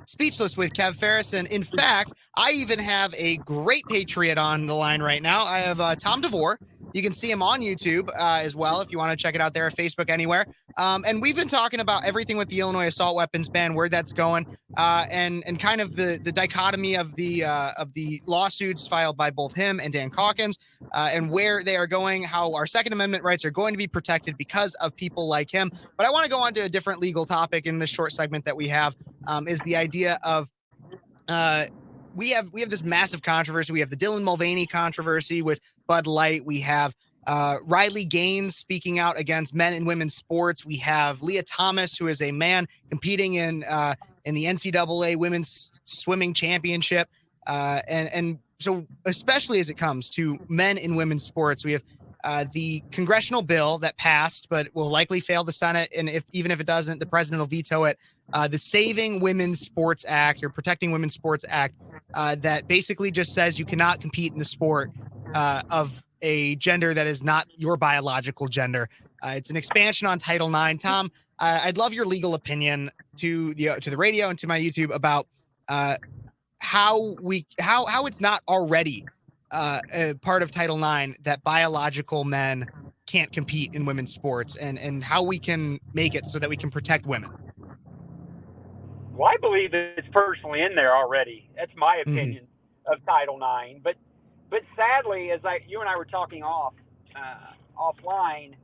Speechless with Kev Phares. And in fact, I even have a great patriot on the line right now. I have Tom Devore. You can see him on YouTube as well if you want to check it out there, Facebook, anywhere. And we've been talking about everything with the Illinois assault weapons ban, where that's going, and kind of the dichotomy of the lawsuits filed by both him and Dan Calkins, and where they are going, how our Second Amendment rights are going to be protected because of people like him. But I want to go on to a different legal topic in this short segment that we have, is the idea of we have this massive controversy. We have the Dylan Mulvaney controversy with Bud Light. We have Riley Gaines speaking out against men and women's sports. We have Leah Thomas, who is a man competing in the NCAA Women's Swimming Championship. And so especially as it comes to men and women's sports, we have the congressional bill that passed, but will likely fail the Senate. And even if it doesn't, the president will veto it. The Saving Women's Sports Act, or Protecting Women's Sports Act, that basically just says you cannot compete in the sport of a gender that is not your biological gender. It's an expansion on Title IX. Tom, I'd love your legal opinion to the radio and to my YouTube about how it's not already a part of Title IX that biological men can't compete in women's sports, and how we can make it so that we can protect women. Well, I believe it's personally in there already. That's my opinion of Title IX. But sadly, as you and I were talking offline,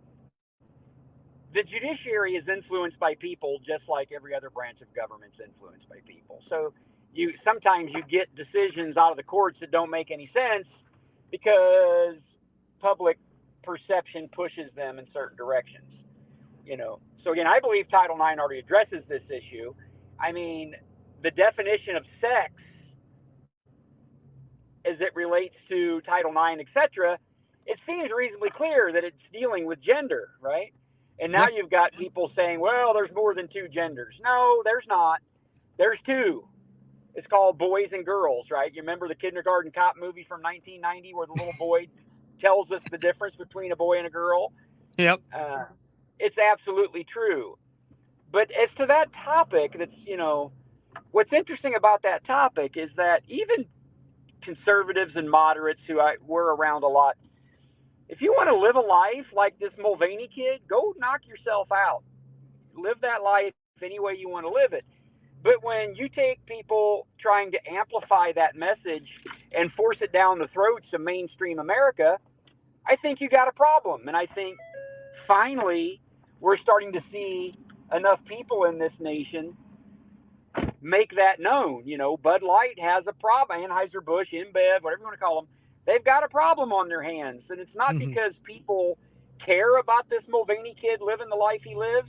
the judiciary is influenced by people just like every other branch of government is influenced by people. So sometimes you get decisions out of the courts that don't make any sense because public perception pushes them in certain directions. So again, I believe Title IX already addresses this issue. I mean, the definition of sex as it relates to Title IX, etc., it seems reasonably clear that it's dealing with gender, right? And now you've got people saying, well, there's more than two genders. No, there's not. There's two. It's called boys and girls, right? You remember the Kindergarten Cop movie from 1990 where the little boy tells us the difference between a boy and a girl? Yep. It's absolutely true. But as to that topic, what's interesting about that topic is that even conservatives and moderates who were around a lot, if you want to live a life like this Mulvaney kid, go knock yourself out. Live that life any way you want to live it. But when you take people trying to amplify that message and force it down the throats of mainstream America, I think you got a problem. And I think finally we're starting to see enough people in this nation make that known. Bud Light has a problem. Anheuser-Busch, InBev, whatever you want to call them, they've got a problem on their hands. And it's not because people care about this Mulvaney kid living the life he lives,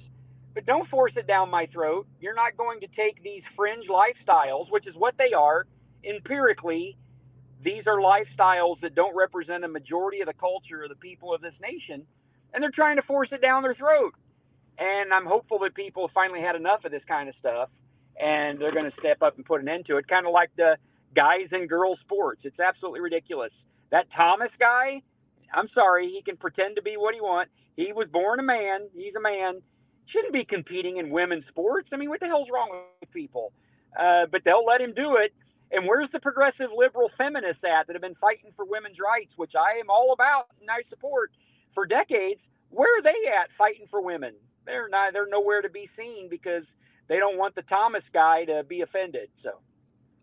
but don't force it down my throat. You're not going to take these fringe lifestyles, which is what they are, empirically. These are lifestyles that don't represent a majority of the culture of the people of this nation, and they're trying to force it down their throat. And I'm hopeful that people have finally had enough of this kind of stuff, and they're going to step up and put an end to it, kind of like the guys and girls sports. It's absolutely ridiculous. That Thomas guy, I'm sorry, he can pretend to be what he wants. He was born a man. He's a man. Shouldn't be competing in women's sports. I mean, what the hell's wrong with people? But they'll let him do it. And where's the progressive liberal feminists at that have been fighting for women's rights, which I am all about and I support for decades? Where are they at fighting for women? They're nowhere to be seen because they don't want the Thomas guy to be offended. So,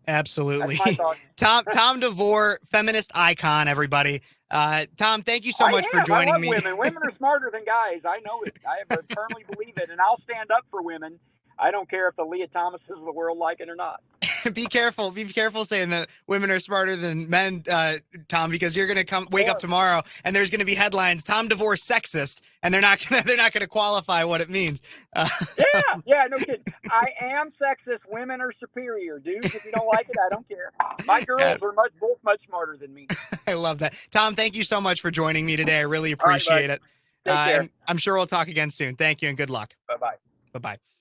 absolutely, that's my thought. Tom Devore, feminist icon, everybody. Tom, thank you so much for joining me. Women are smarter than guys. I know it. I firmly believe it, and I'll stand up for women. I don't care if the Leah Thomases of the world like it or not. Be careful saying that women are smarter than men, Tom, because you're going to wake up tomorrow and there's going to be headlines, Tom Devore sexist, and they're not going to qualify what it means. Yeah, no kidding. I am sexist. Women are superior, dudes. If you don't like it, I don't care. My girls are both much smarter than me. I love that. Tom, thank you so much for joining me today. I really appreciate it. Take care. I'm sure we'll talk again soon. Thank you and good luck. Bye-bye. Bye-bye.